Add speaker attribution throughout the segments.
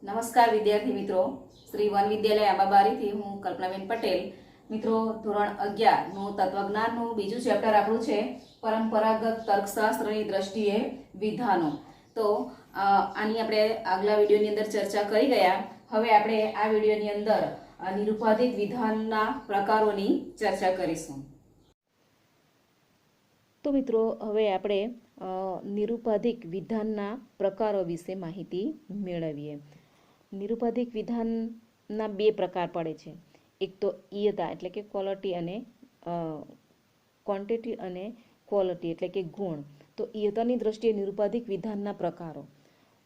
Speaker 1: નમસ્કાર વિદ્યાર્થી મિત્રો, શ્રી વન વિદ્યાલય આંબાબારીથી હું કલ્પનાબેન પટેલ. મિત્રો, ધોરણ 11 નું તત્વજ્ઞાનનું બીજું ચેપ્ટર આપણું છે પરંપરાગત તર્કશાસ્ત્રની દ્રષ્ટિએ વિધાનો. તો આની આપણે આગલા વિડીયોની અંદર ચર્ચા કરી ગયા. હવે આપણે આ વિડીયોની અંદર નિરુપાધિક વિધાનના પ્રકારોની ચર્ચા કરીશું. તો મિત્રો, હવે આપણે નિરુપાધિક વિધાનના પ્રકારો વિશે માહિતી મેળવીએ. નિરુપાધિક વિધાનના બે પ્રકાર પડે છે. એક તો ઈયતા એટલે કે ક્વોલિટી અને ક્વોન્ટિટી અને ક્વોલિટી એટલે કે ગુણ. તો ઈયતાની દ્રષ્ટિએ નિરુપાધિક વિધાનના પ્રકારો.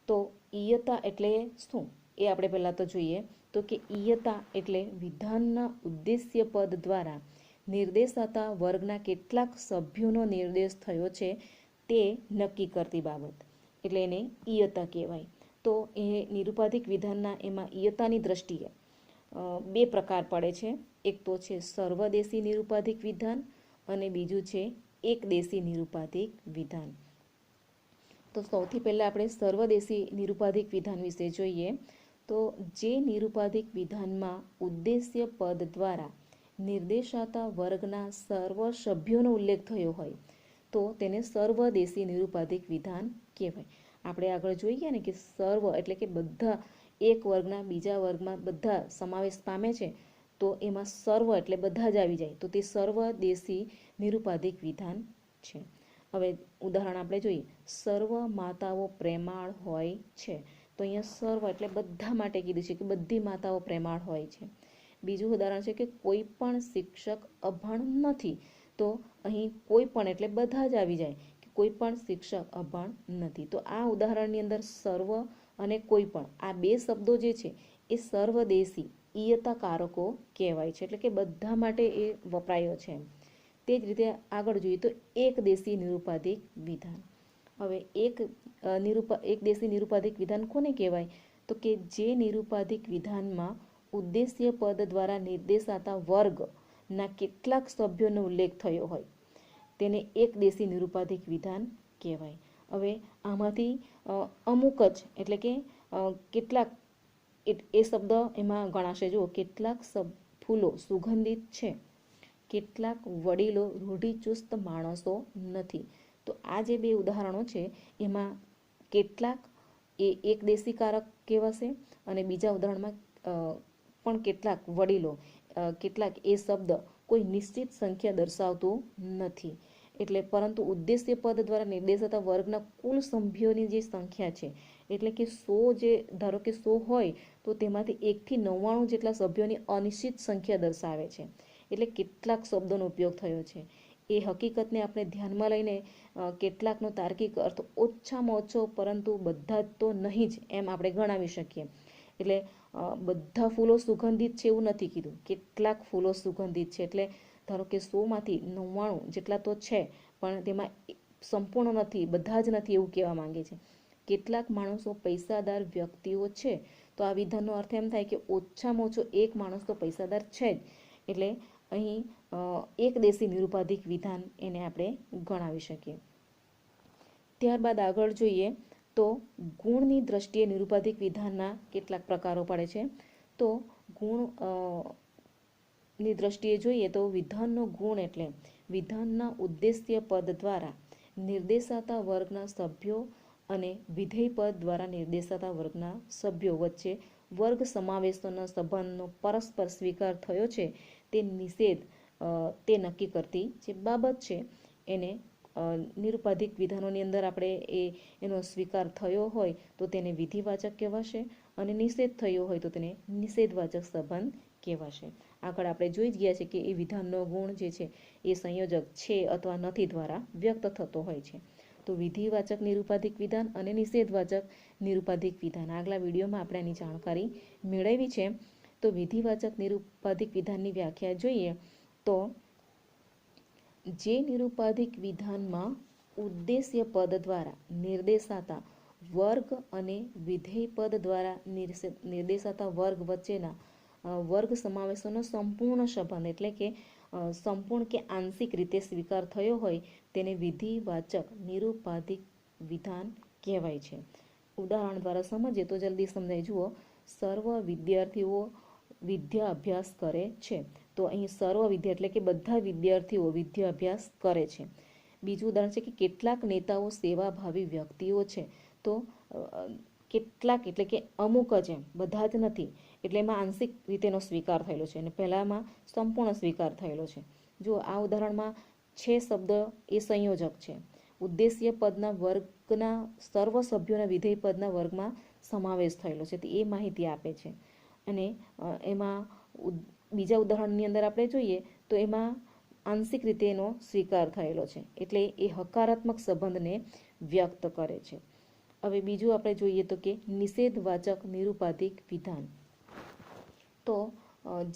Speaker 1: તો ઈયતા એટલે શું એ આપણે પહેલાં તો જોઈએ. તો કે ઈયતા એટલે વિધાનના ઉદ્દેશ્ય પદ દ્વારા નિર્દેશાતા વર્ગના કેટલાક સભ્યોનો નિર્દેશ થયો છે તે નક્કી કરતી બાબત, એટલે એને ઈયતા કહેવાય. તો એ નિરુપાધિક વિધાનના એમાં ઈયતાની દ્રષ્ટિએ બે પ્રકાર પડે છે. એક તો છે સર્વદેશી નિરુપાધિક વિધાન અને બીજું છે એકદેશી નિરુપાધિક વિધાન. તો સૌથી પહેલાં આપણે સર્વદેશી નિરુપાધિક વિધાન વિશે જોઈએ. તો જે નિરુપાધિક વિધાનમાં ઉદ્દેશ્ય પદ દ્વારા નિર્દેશાતા વર્ગના સર્વ સભ્યોનો ઉલ્લેખ થયો હોય તો તેને સર્વદેશી નિરુપાધિક વિધાન કહેવાય. આપણે આગળ જોઈએ ને કે સર્વ એટલે કે બધા, એક વર્ગના બીજા વર્ગમાં બધા સમાવેશ પામે છે, તો એમાં સર્વ એટલે બધા જ આવી જાય, તો તે સર્વદેશી નિરુપાધિક વિધાન છે. હવે ઉદાહરણ આપણે જોઈએ. સર્વ માતાઓ પ્રેમાળ હોય છે. તો અહીંયા સર્વ એટલે બધા માટે કીધું છે કે બધી માતાઓ પ્રેમાળ હોય છે. બીજું ઉદાહરણ છે કે કોઈ પણ શિક્ષક અભણ નથી. તો અહીં કોઈ પણ એટલે બધા જ આવી જાય, કોઈ પણ શિક્ષક અભણ નથી. તો આ ઉદાહરણની અંદર સર્વ અને કોઈ પણ આ બે શબ્દો જે છે એ સર્વદેશી ઈયતાકારકો કહેવાય છે, એટલે કે બધા માટે એ વપરાયો છે. તે જ રીતે આગળ જોઈએ તો એકદેશી નિરુપાધિક વિધાન. હવે એકદેશી નિરુપાધિક વિધાન કોને કહેવાય? તો કે જે નિરુપાધિક વિધાનમાં ઉદ્દેશ્ય પદ દ્વારા નિર્દેશાતા વર્ગના કેટલાક સભ્યોનો ઉલ્લેખ થયો હોય તેને એકદેશી નિરુપાધિક વિધાન કહેવાય. હવે આમાંથી અમુક જ એટલે કે કેટલાક એ શબ્દ એમાં ગણાશે. જુઓ, કેટલાક ફૂલો સુગંધિત છે, કેટલાક વડીલો રૂઢિચુસ્ત માણસો નથી. તો આ જે બે ઉદાહરણો છે એમાં કેટલાક એ એકદેશી કારક કહેવાશે અને બીજા ઉદાહરણમાં પણ કેટલાક વડીલો, કેટલાક એ શબ્દ કોઈ નિશ્ચિત સંખ્યા દર્શાવતું નથી. એટલે પરંતુ ઉદ્દેશ્ય પદ દ્વારા નિર્દેશાતા વર્ગના કુલ સભ્યોની જે સંખ્યા છે, એટલે કે 100, જે ધારો કે 100 હોય તો તેમાંથી 1 થી 99 જેટલા સભ્યોની અનિશ્ચિત સંખ્યા દર્શાવે છે. એટલે કેટલાક શબ્દોનો ઉપયોગ થયો છે. એ હકીકતને આપણે ધ્યાનમાં લઈને કેટલાકનો તાર્કિક અર્થ ઓછામાં ઓછો પરંતુ બધા જ તો નહીં જ એમ આપણે ગણાવી શકીએ. એટલે બધા ફૂલો સુગંધિત છે એવું નથી કીધું, કેટલાક ફૂલો સુગંધિત છે. એટલે ધારો કે 100માંથી 99 જેટલા તો છે પણ તેમાં સંપૂર્ણ નથી, બધા જ નથી એવું કહેવા માંગે છે. કેટલાક માણસો પૈસાદાર વ્યક્તિઓ છે. તો આ વિધાનનો અર્થ એમ થાય કે ઓછામાં ઓછો એક માણસ તો પૈસાદાર છે જ. એટલે અહીં એકદેશી નિરુપાધિક વિધાન એને આપણે ગણાવી શકીએ. ત્યારબાદ આગળ જોઈએ તો ગુણની દ્રષ્ટિએ નિરુપાધિક વિધાનના કેટલાક પ્રકારો પડે છે. તો ગુણ ની દ્રષ્ટિએ જોઈએ તો વિધાનનો ગુણ એટલે વિધાનના ઉદ્દેશ્ય પદ દ્વારા નિર્દેશાતા વર્ગના સભ્યો અને વિધેય પદ દ્વારા નિર્દેશાતા વર્ગના સભ્યો વચ્ચે વર્ગ સમાવેશોના સંબંધનો પરસ્પર સ્વીકાર થયો છે તે નિષેધ તે નક્કી કરતી જે બાબત છે એને નિરુપાધિક વિધાનોની અંદર આપણે એનો સ્વીકાર થયો હોય તો તેને વિધિવાચક કહેવાશે અને નિષેધ થયો હોય તો તેને નિષેધવાચક સંબંધ કહેવાશે. આગળ આપણે જોઈ જ ગયા છે કે એ વિધાનનો ગુણ જે છે એ સંયોજક છે અથવા નથી દ્વારા વ્યક્ત થતો હોય છે. તો વિધિવાચક નિરુપાધિક વિધાન અને નિષેધવાચક નિરુપાધિક વિધાન આગલા વિડીયોમાં આપણે એની જાણકારી મેળવી છે. તો વિધિવાચક નિરુપાધિક વિધાનની વ્યાખ્યા જોઈએ તો જે નિરુપાધિક વિધાનમાં ઉદ્દેશ્ય પદ દ્વારા નિર્દેશાતા વર્ગ અને વિધેય પદ દ્વારા નિર્દેશાતા વર્ગ વચ્ચેના વર્ગ સમાવેશોનો સંપૂર્ણ સંબંધ એટલે કે સંપૂર્ણ કે આંશિક રીતે સ્વીકાર થયો હોય તેને વિધિવાચક નિરુપાધિક વિધાન કહેવાય છે. ઉદાહરણ દ્વારા સમજીએ તો જલ્દી સમજાય. જુઓ, સર્વ વિદ્યાર્થીઓ વિદ્યા અભ્યાસ કરે છે. તો અહીં સર્વ વિદ્યા એટલે કે બધા વિદ્યાર્થીઓ વિદ્યા અભ્યાસ કરે છે. બીજું ઉદાહરણ છે કે કેટલાક નેતાઓ સેવાભાવી વ્યક્તિઓ છે. તો કેટલાક એટલે કે અમુક જ, એમ બધા જ નથી, એટલે એમાં આંશિક રીતેનો સ્વીકાર થયેલો છે અને પહેલામાં સંપૂર્ણ સ્વીકાર થયેલો છે. જો આ ઉદાહરણમાં છે શબ્દ એ સંયોજક છે. ઉદ્દેશ્ય પદના વર્ગના સર્વ સભ્યોના વિધેય પદના વર્ગમાં સમાવેશ થયેલો છે, તો એ માહિતી આપે છે. અને એમાં બીજા ઉદાહરણની અંદર આપણે જોઈએ તો એમાં આંશિક રીતે એનો સ્વીકાર થયેલો છે, એટલે એ હકારાત્મક સંબંધને વ્યક્ત કરે છે. હવે બીજું આપણે જોઈએ તો કે નિષેધવાચક નિરુપાધિક વિધાન. તો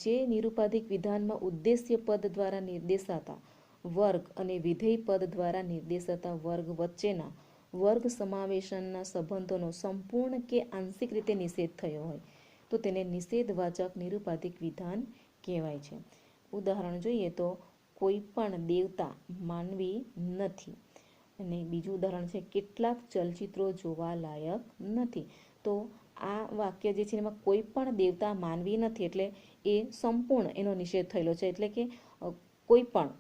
Speaker 1: જે નિરુપાધિક વિધાનમાં ઉદ્દેશ્ય પદ દ્વારા નિર્દેશાતા વર્ગ અને વિધેય પદ દ્વારા નિર્દેશાતા વર્ગ વચ્ચેના વર્ગ સમાવેશનના સંબંધોનો સંપૂર્ણ કે આંશિક રીતે નિષેધ થયો હોય તો તેને નિષેધવાચક નિરુપાધિક વિધાન કહેવાય છે. ઉદાહરણ જોઈએ તો કોઈ પણ દેવતા માનવી નથી. અને બીજું ઉદાહરણ છે કેટલાક ચલચિત્રો જોવા લાયક નથી. તો આ વાક્ય જે છે એમાં કોઈ પણ દેવતા માનવી નથી એટલે એ સંપૂર્ણ એનો નિષેધ થયેલો છે, એટલે કે કોઈ પણ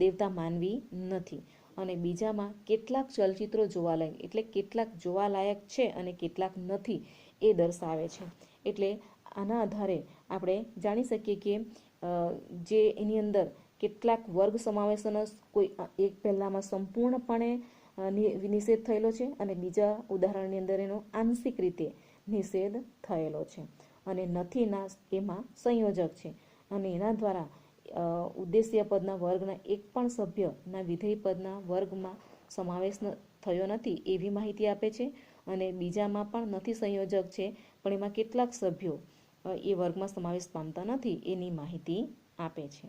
Speaker 1: દેવતા માનવી નથી. અને બીજામાં કેટલાક ચલચિત્રો જોવાલાયક એટલે કેટલાક જોવાલાયક છે અને કેટલાક નથી એ દર્શાવે છે. એટલે આના આધારે આપણે જાણી શકીએ કે જે એની અંદર કેટલાક વર્ગ સમાવેશનો કોઈ એક પહેલામાં સંપૂર્ણપણે નિષેધ થયેલો છે અને બીજા ઉદાહરણની અંદર એનો આંશિક રીતે નિષેધ થયેલો છે. અને નથીના એમાં સંયોજક છે અને એના દ્વારા ઉદ્દેશ્ય પદના વર્ગના એક પણ સભ્યના વિધેય પદના વર્ગમાં સમાવેશ થયો નથી એવી માહિતી આપે છે. અને બીજામાં પણ નથી સંયોજક છે પણ એમાં કેટલાક સભ્યો એ વર્ગમાં સમાવેશ પામતા નથી એની માહિતી આપે છે.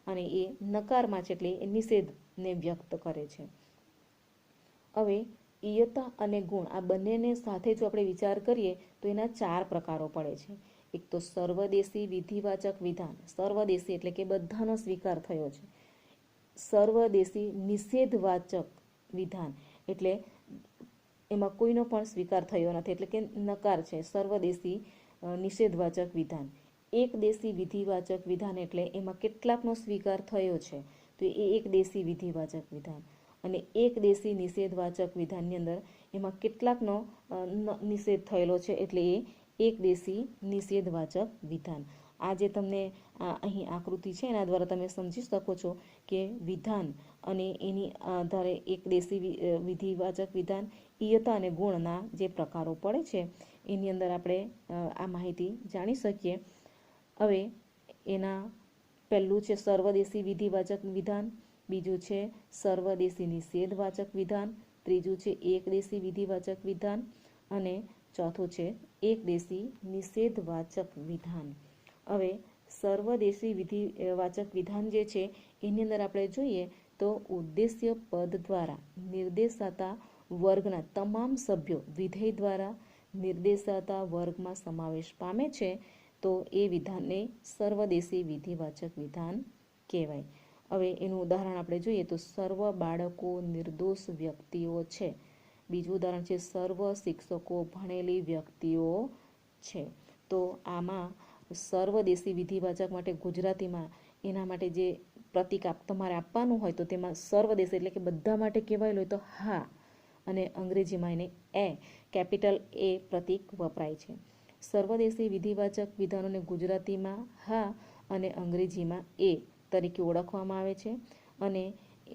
Speaker 1: અને એ નકારમાં છે એટલે એ નિષેધને વ્યક્ત કરે છે. હવે ઇયતા અને ગુણ આ બંનેને સાથે જો આપણે વિચાર કરીએ તો એના 4 પ્રકારો પડે છે. એક તો સર્વદેશી વિધિવાચક વિધાન. સર્વદેશી એટલે કે બધાનો સ્વીકાર થયો છે. સર્વદેશી નિષેધવાચક વિધાન એટલે એમાં કોઈનો પણ સ્વીકાર થયો નથી એટલે કે નકાર છે. સર્વદેશી નિષેધવાચક વિધાન. એક દેશી વિધિવાચક વિધાન એટલે એમાં કેટલાકનો સ્વીકાર થયો છે તો એ એક દેશી વિધિવાચક વિધાન. અને એક દેશી નિષેધવાચક વિધાનની અંદર એમાં કેટલાકનો નિષેધ થયેલો છે એટલે એ એક દેશી નિષેધવાચક વિધાન. આ જે તમને અહીં આકૃતિ છે એના દ્વારા તમે સમજી શકો છો કે વિધાન અને એની આધારે એક દેશી વિધિવાચક વિધાન, ઇયતા અને ગુણના જે પ્રકારો પડે છે એની અંદર આપણે આ માહિતી જાણી શકીએ. હવે એના પહેલું છે સર્વદેશી વિધિવાચક વિધાન, બીજું છે સર્વદેશી નિષેધવાચક વિધાન, ત્રીજું છે એક દેશી વિધિવાચક વિધાન અને ચોથું છે એક દેશી નિષેધવાચક વિધાન. હવે સર્વદેશી વિધિવાચક વિધાન જે છે એની અંદર આપણે જોઈએ તો ઉદ્દેશ્ય પદ દ્વારા નિર્દેશાતા વર્ગના તમામ સભ્યો વિધેય દ્વારા નિર્દેશાતા વર્ગમાં સમાવેશ પામે છે તો એ વિધાનને સર્વદેશી વિધિવાચક વિધાન કહેવાય. હવે એનું ઉદાહરણ આપણે જોઈએ તો સર્વ બાળકો નિર્દોષ વ્યક્તિઓ છે. બીજું ઉદાહરણ છે સર્વ શિક્ષકો ભણેલી વ્યક્તિઓ છે. તો આમાં સર્વદેશી વિધિવાચક માટે ગુજરાતીમાં એના માટે જે પ્રતીક તમારે આપવાનું હોય તો તેમાં સર્વદેશી એટલે કે બધા માટે કહેવાયેલું હોય તો હા, અને અંગ્રેજીમાં એને કેપિટલ એ પ્રતીક વપરાય છે. સર્વદેશી વિધિવાચક વિધાનોને ગુજરાતીમાં હા અને અંગ્રેજીમાં એ તરીકે ઓળખવામાં આવે છે. અને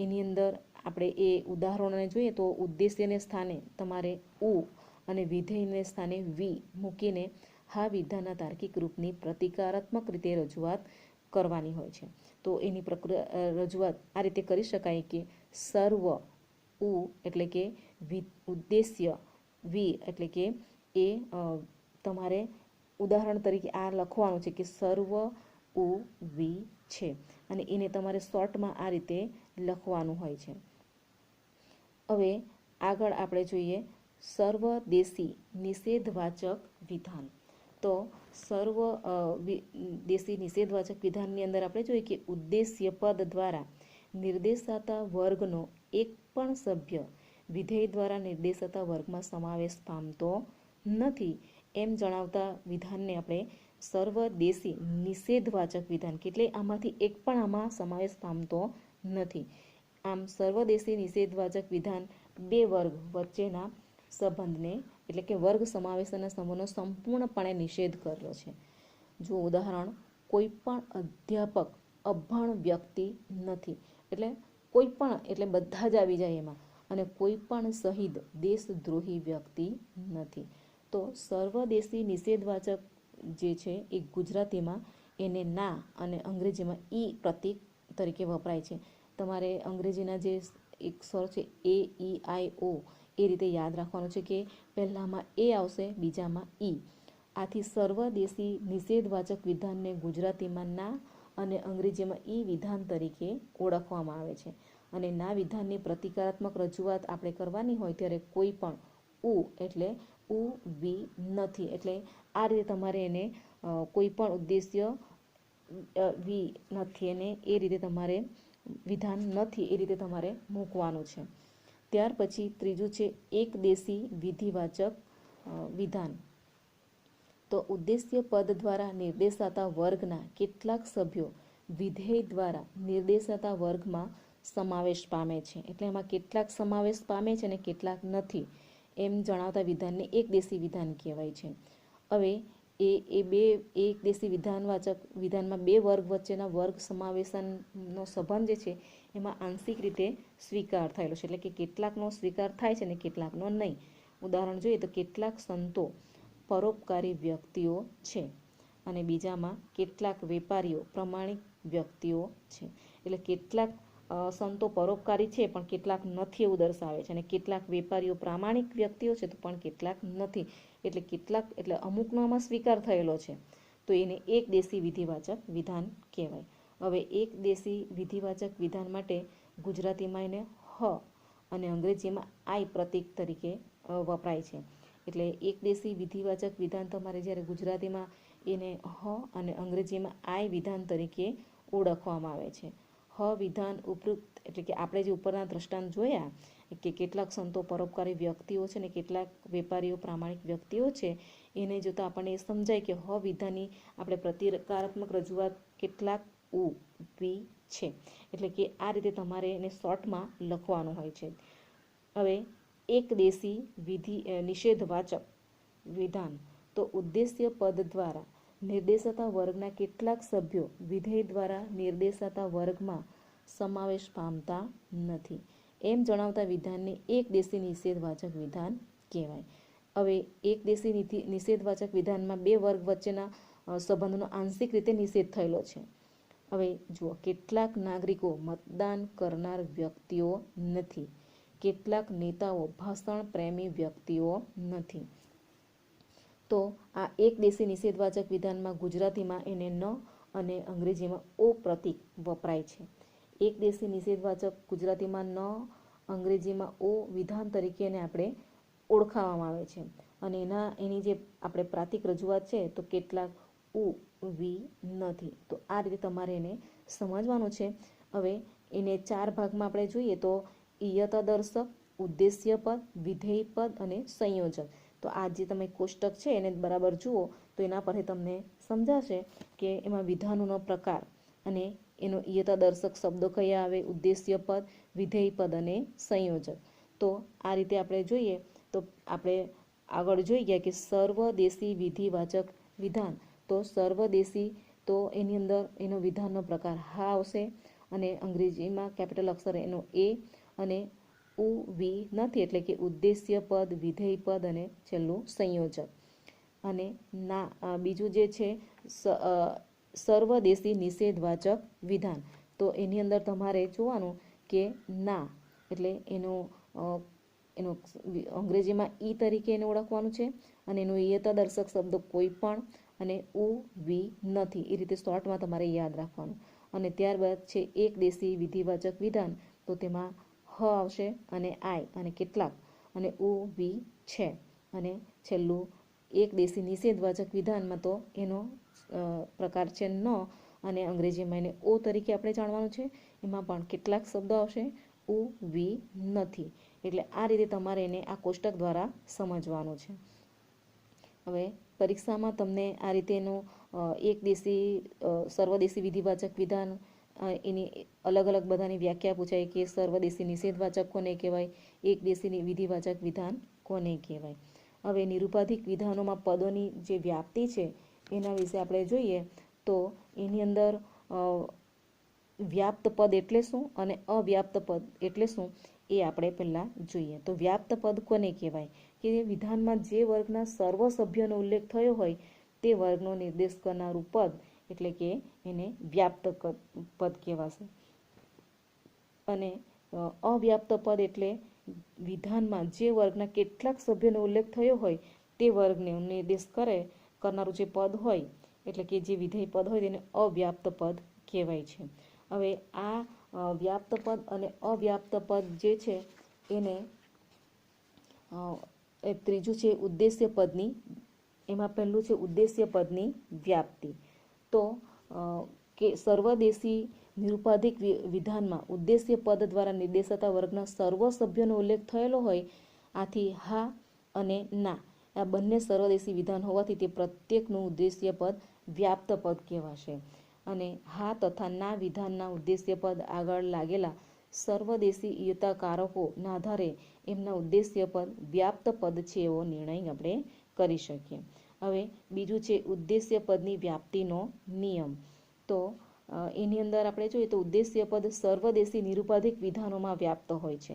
Speaker 1: એની અંદર આપણે એ ઉદાહરણોને જોઈએ તો ઉદ્દેશ્યને સ્થાને તમારે ઉ અને વિધેયને સ્થાને વી મૂકીને હા વિધાનના તાર્કિક રૂપની પ્રતિકારાત્મક રીતે રજૂઆત કરવાની હોય છે. તો એની રજૂઆત આ રીતે કરી શકાય કે સર્વ ઉ એટલે કે ઉદ્દેશ્ય વી એટલે કે એ તમારે ઉદાહરણ તરીકે આ લખવાનું છે કે સર્વ ઉ વી છે અને એને તમારે શોર્ટમાં આ રીતે લખવાનું હોય છે. હવે આગળ આપણે જોઈએ સર્વદેશી નિષેધવાચક વિધાન. તો સર્વદેશી નિષેધવાચક વિધાનની અંદર આપણે જોઈએ કે ઉદ્દેશ્ય પદ દ્વારા નિર્દેશાતા વર્ગનો એક પણ સભ્ય વિધેય દ્વારા નિર્દેશાતા વર્ગમાં સમાવેશ પામતો નથી એમ જણાવતા વિધાનને આપણે સર્વદેશી નિષેધવાચક વિધાન કે એટલે આમાંથી એક પણ આમાં સમાવેશ પામતો નથી. આમ સર્વદેશી નિષેધવાચક વિધાન બે વર્ગ વચ્ચેના સંબંધને એટલે કે વર્ગ સમાવેશના સંબંધનો સંપૂર્ણપણે નિષેધ કરેલો છે. જો ઉદાહરણ, કોઈ પણ અધ્યાપક અભણ વ્યક્તિ નથી, એટલે કોઈ પણ એટલે બધા જ આવી જાય એમાં, અને કોઈ પણ શહીદ દેશદ્રોહી વ્યક્તિ નથી. તો સર્વદેશી નિષેધવાચક જે છે એ ગુજરાતીમાં એને ના અને અંગ્રેજીમાં ઈ પ્રતીક તરીકે વપરાય છે. તમારે અંગ્રેજીના જે અક્ષર છે એ, ઈ, આઈ, ઓ એ રીતે યાદ રાખવાનું છે કે પહેલામાં એ આવશે, બીજામાં ઈ. આથી સર્વદેશી નિષેધવાચક વિધાનને ગુજરાતીમાં ના અને અંગ્રેજીમાં ઈ વિધાન તરીકે ઓળખવામાં આવે છે. અને ના વિધાનની પ્રતિકારાત્મક રજૂઆત આપણે કરવાની હોય ત્યારે કોઈ પણ ઉ એટલે ઉ વી નથી, એટલે આ રીતે તમારે એને કોઈ પણ ઉદ્દેશ્ય વી નથી એને એ રીતે તમારે વિધાન નથી એ રીતે તમારે મૂકવાનું છે. ત્યાર પછી ત્રીજું છે એકદેશી વિધિવાચક વિધાન. તો ઉદ્દેશ્ય પદ દ્વારા નિર્દેશાતા વર્ગના કેટલાક સભ્યો વિધેય દ્વારા નિર્દેશાતા વર્ગમાં સમાવેશ પામે છે. એટલે એમાં કેટલાક સમાવેશ પામે છે અને કેટલાક નથી એમ જણાવતા વિધાનને એકદેશી વિધાન કહેવાય છે. હવે એ બે એકદેશી વિધાનવાચક વિધાનમાં બે વર્ગ વચ્ચેના વર્ગ સમાવેશનનો સંબંધ જે છે એમાં આંશિક રીતે સ્વીકાર થયેલો છે, એટલે કે કેટલાકનો સ્વીકાર થાય છે અને કેટલાકનો નહીં. ઉદાહરણ જોઈએ તો કેટલાક સંતો પરોપકારી વ્યક્તિઓ છે અને બીજામાં કેટલાક વેપારીઓ પ્રમાણિક વ્યક્તિઓ છે. એટલે કેટલાક સંતો પરોપકારી છે પણ કેટલાક નથી એવું દર્શાવે છે, અને કેટલાક વેપારીઓ પ્રામાણિક વ્યક્તિઓ છે તો પણ કેટલાક નથી, એટલે કેટલાક એટલે અમુકનો આમાં સ્વીકાર થયેલો છે, તો એને એકદેશી વિધિવાચક વિધાન કહેવાય. હવે એકદેશી વિધિવાચક વિધાન માટે ગુજરાતીમાં એને હ અને અંગ્રેજીમાં આઈ પ્રતીક તરીકે વપરાય છે. એટલે એકદેશી વિધિવાચક વિધાન તમારે જ્યારે ગુજરાતીમાં એને હ અને અંગ્રેજીમાં આઈ વિધાન તરીકે ઓળખવામાં આવે છે. હ વિધાન ઉપરોક્ત એટલે કે આપણે જે ઉપરના દ્રષ્ટાંત જોયા કે કેટલાક સંતો પરોપકારી વ્યક્તિઓ છે ને કેટલાક વેપારીઓ પ્રામાણિક વ્યક્તિઓ છે, એને જોતાં આપણને એ સમજાય કે હ વિધાનની આપણે પ્રતિકારાત્મક રજૂઆત કેટલાક ઉ વી છે, એટલે કે આ રીતે તમારે એને શોર્ટમાં લખવાનું હોય છે. હવે એકદેશી નિષેધવાચક વિધાન. તો ઉદ્દેશ્ય પદ દ્વારા નિર્દેશાતા વર્ગના કેટલાક સભ્યો વિધેય દ્વારા નિર્દેશાતા વર્ગમાં સમાવેશ પામતા નથી એમ જણાવતા વિધાનને એકદેશી નિષેધવાચક વિધાન કહેવાય. હવે એકદેશી નિષેધવાચક વિધાનમાં બે વર્ગ વચ્ચેના સંબંધનો આંશિક રીતે નિષેધ થયેલો છે. હવે જુઓ, કેટલાક નાગરિકો મતદાન કરનાર વ્યક્તિઓ નથી, કેટલાક નેતાઓ ભાષણ પ્રેમી વ્યક્તિઓ નથી. તો આ એકદેશી નિષેધવાચક વિધાનમાં ગુજરાતીમાં એને ન અને અંગ્રેજીમાં ઓ પ્રતીક વપરાય છે. એકદેશી નિષેધવાચક ગુજરાતીમાં ન, અંગ્રેજીમાં ઓ વિધાન તરીકે એને આપણે ઓળખાવવામાં આવે છે, અને એની જે આપણે પ્રાતિક રજૂઆત છે તો કેટલાક ઉ વી નથી. તો આ રીતે તમારે એને સમજવાનું છે. હવે એને ચાર ભાગમાં આપણે જોઈએ તો ઇયતાદર્શક, ઉદ્દેશ્ય પદ, વિધેય પદ અને સંયોજક. તો આ જે તમે કોષ્ટક છે એને બરાબર જુઓ તો એના પરથી તમને સમજાશે કે એમાં વિધાનોનો પ્રકાર અને એનો ઇયતાદર્શક શબ્દો કયા આવે, ઉદ્દેશ્ય પદ, વિધેય પદ અને સંયોજક. તો આ રીતે આપણે જોઈએ તો આપણે આગળ જોઈ ગયા કે સર્વદેશી વિધિવાચક વિધાન. તો સર્વદેશી તો એની અંદર એનો વિધાનનો પ્રકાર હા આવશે, અને અંગ્રેજીમાં કેપિટલ અક્ષર એનો એ, અને ઉ વી નથી એટલે કે ઉદ્દેશ્ય પદ, વિધેય પદ અને છેલ્લું સંયોજક. અને ના બીજું જે છે સર્વદેશી નિષેધવાચક વિધાન. તો એની અંદર તમારે જોવાનું કે ના એટલે એનો અંગ્રેજીમાં ઈ તરીકે એને ઓળખવાનું છે, અને એનો ઇયતાદર્શક શબ્દ કોઈ પણ, અને ઉ વી નથી એ રીતે શોર્ટમાં તમારે યાદ રાખવાનું. અને ત્યારબાદ છે એકદેશી વિધિવાચક વિધાન. તો તેમાં હ આવશે અને આઈ અને કેટલાક, અને ઉ વી છે, અને છેલ્લું એકદેશી નિષેધવાચક વિધાનમાં તો એનો પ્રકાર છે ન, અને અંગ્રેજીમાં એને ઓ તરીકે આપણે જાણવાનું છે. એમાં પણ કેટલાક શબ્દો આવશે, ઉ વી નથી. એટલે આ રીતે તમારે એને આ કોષ્ટક દ્વારા સમજવાનું છે. હવે પરીક્ષામાં તમને આ રીતેનું એકદેશી સર્વદેશી વિધિવાચક વિધાન એની અલગ અલગ બધાની વ્યાખ્યા પૂછાય કે સર્વદેશી નિષેધવાચક કોને કહેવાય, એકદેશી વિધિવાચક વિધાન કોને કહેવાય. હવે નિરુપાધિક વિધાનોમાં પદોની જે વ્યાપ્તિ છે એના વિશે આપણે જોઈએ તો એની અંદર વ્યાપ્ત પદ એટલે શું અને અવ્યાપ્ત પદ એટલે શું એ આપણે પહેલાં જોઈએ. તો વ્યાપ્ત પદ કોને કહેવાય કે વિધાનમાં જે વર્ગના સર્વ સભ્યોનો ઉલ્લેખ થયો હોય તે વર્ગનો નિર્દેશ કરનારું પદ એટલે કે એને વ્યાપ્ત પદ કહેવાશે. અને અવ્યાપ્ત પદ એટલે વિધાનમાં જે વર્ગના કેટલાક સભ્યોનો ઉલ્લેખ થયો હોય તે વર્ગને નિર્દેશ કરનારું જે પદ હોય એટલે કે જે વિધેય પદ હોય તેને અવ્યાપ્ત પદ કહેવાય છે. હવે આ વ્યાપ્ત પદ અને અવ્યાપ્ત પદ જે છે એને ત્રીજું છે ઉદ્દેશ્ય પદની, એમાં પહેલું છે ઉદ્દેશ્ય પદની વ્યાપ્તિ. તો કે સર્વદેશી નિરુપાધિક વિધાનમાં ઉદ્દેશ્ય પદ દ્વારા નિર્દેશાતા વર્ગના સર્વ સભ્યોનો ઉલ્લેખ થયેલો હોય, આથી હા અને ના આ બંને સર્વદેશી વિધાન હોવાથી તે પ્રત્યેકનું ઉદ્દેશ્ય પદ વ્યાપ્ત પદ કહેવાશે. અને હા તથા ના વિધાનના ઉદ્દેશ્ય પદ આગળ લાગેલા સર્વદેશીયતા કારકોના આધારે એમના ઉદ્દેશ્ય પદ વ્યાપ્ત પદ છે એવો નિર્ણય આપણે કરી શકીએ. હવે બીજું છે ઉદ્દેશ્ય પદની વ્યાપ્તિનો નિયમ. તો એની અંદર આપણે જોઈએ તો ઉદ્દેશ્ય પદ સર્વદેશી નિરુપાધિક વિધાનોમાં વ્યાપ્ત હોય છે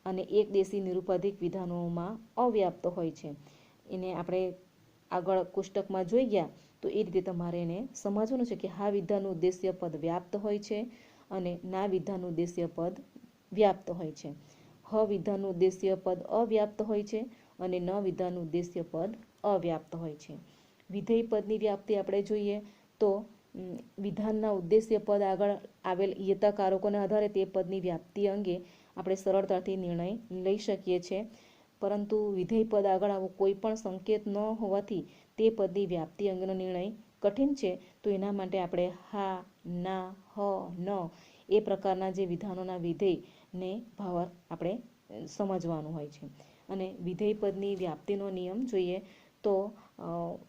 Speaker 1: અને એકદેશી નિરુપાધિક વિધાનોમાં અવ્યાપ્ત હોય છે. એને આપણે આગળ કોષ્ટકમાં જોઈ ગયા તો એ રીતે તમારે એને સમજવાનું છે કે હા વિધાનનું ઉદ્દેશ્ય પદ વ્યાપ્ત હોય છે અને ના વિધાનનું ઉદ્દેશ્ય પદ વ્યાપ્ત હોય છે. હ વિધાનનું ઉદ્દેશ્ય પદ અવ્યાપ્ત હોય છે અને ન વિધાનનું ઉદ્દેશ્ય પદ અવ્યાપ્ત હોય છે. વિધેય પદની વ્યાપ્તિ આપણે જોઈએ તો વિધાનના ઉદ્દેશ્ય પદ આગળ આવેલ યતાકારકોના આધારે તે પદની વ્યાપ્તિ અંગે આપણે સરળતાથી નિર્ણય લઈ શકીએ છીએ. પરંતુ વિધેય પદ આગળ આવો કોઈ પણ સંકેત ન હોવાથી તે પદની વ્યાપ્તિ અંગેનો નિર્ણય કઠિન છે. તો એના માટે આપણે હા, ના, હ, ન એ પ્રકારના જે વિધાનોના વિધેયને ભાવાર્થ આપણે સમજવાનું હોય છે. અને વિધેય પદની વ્યાપ્તિનો નિયમ જોઈએ તો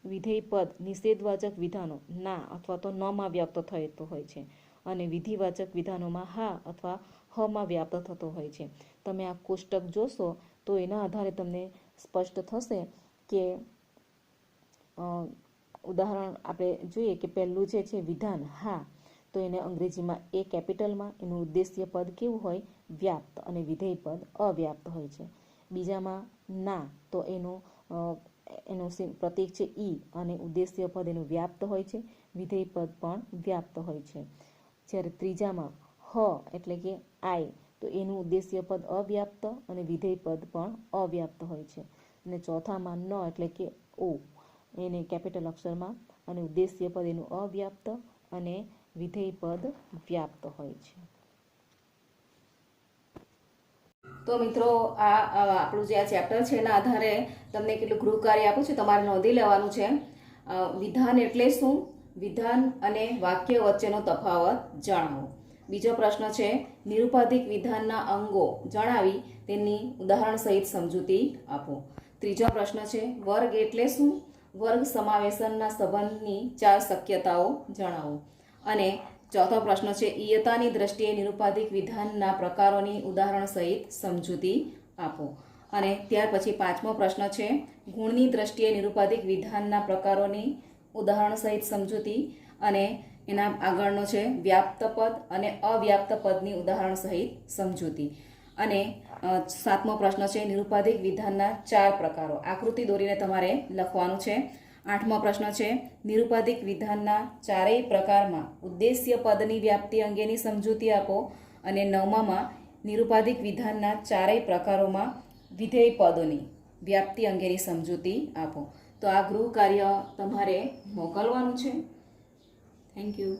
Speaker 1: વિધેય પદ નિષેધવાચક વિધાનો ના અથવા તો નમાં વ્યાપ્ત થતો હોય છે અને વિધિવાચક વિધાનોમાં હા અથવા હમાં વ્યાપ્ત થતો હોય છે. તમે આ કોષ્ટક જોશો તો એના આધારે તમને સ્પષ્ટ થશે કે ઉદાહરણ આપણે જોઈએ કે પહેલું જે છે વિધાન હા, તો એને અંગ્રેજીમાં એ કેપિટલમાં એનું ઉદ્દેશ્ય પદ કેવું હોય વ્યાપ્ત અને વિધેય પદ અવ્યાપ્ત હોય છે. બીજામાં ના, તો એનું પ્રતીક છે ઈ અને ઉદ્દેશ્ય પદ એનું વ્યાપ્ત હોય છે, વિધેય પદ પણ વ્યાપ્ત હોય છે. જ્યારે ત્રીજામાં હ એટલે કે આઈ, તો એનું ઉદ્દેશ્ય પદ અવ્યાપ્ત અને વિધેય પદ પણ અવ્યાપ્ત હોય છે. અને ચોથામાં ન એટલે કે ઓ, એને કેપિટલ અક્ષરમાં અને ઉદ્દેશ્ય પદ એનું અવ્યાપ્ત અને વિધેય પદ વ્યાપ્ત હોય છે. તો મિત્રો આ આપણું જે આ ચેપ્ટર છે એના આધારે તમને કેટલું ગૃહ કાર્ય આપ્યું છે તમારે નોંધી લેવાનું છે. વિધાન એટલે શું, વિધાન અને વાક્ય વચ્ચેનો તફાવત જણાવો. બીજો પ્રશ્ન છે નિરુપાધિક વિધાનના અંગો જણાવી તેની ઉદાહરણ સહિત સમજૂતી આપો. ત્રીજો પ્રશ્ન છે વર્ગ એટલે શું, વર્ગ સમાવેશનના સંબંધની 4 શક્યતાઓ જણાવો. અને ચોથો પ્રશ્ન છે ઈયતાની દ્રષ્ટિએ નિરુપાધિક વિધાનના પ્રકારોની ઉદાહરણ સહિત સમજૂતી આપો. અને ત્યાર પછી પાંચમો પ્રશ્ન છે ગુણની દ્રષ્ટિએ નિરુપાધિક વિધાનના પ્રકારોની ઉદાહરણ સહિત સમજૂતી. અને એના આગળનો છે વ્યાપ્ત પદ અને અવ્યાપ્ત પદની ઉદાહરણ સહિત સમજૂતી. અને સાતમો પ્રશ્ન છે નિરુપાધિક વિધાનના 4 પ્રકારો, આકૃતિ દોરીને તમારે લખવાનું છે. આઠમો પ્રશ્ન છે નિરુપાધિક વિધાનના 4 પ્રકારમાં ઉદ્દેશ્ય પદની વ્યાપ્તિ અંગેની સમજૂતી આપો. અને નવમામાં નિરુપાધિક વિધાનના 4 પ્રકારોમાં વિધેય પદોની વ્યાપ્તિ અંગેની સમજૂતી આપો. તો આ ગૃહ કાર્ય તમારે મોકલવાનું છે. Thank you.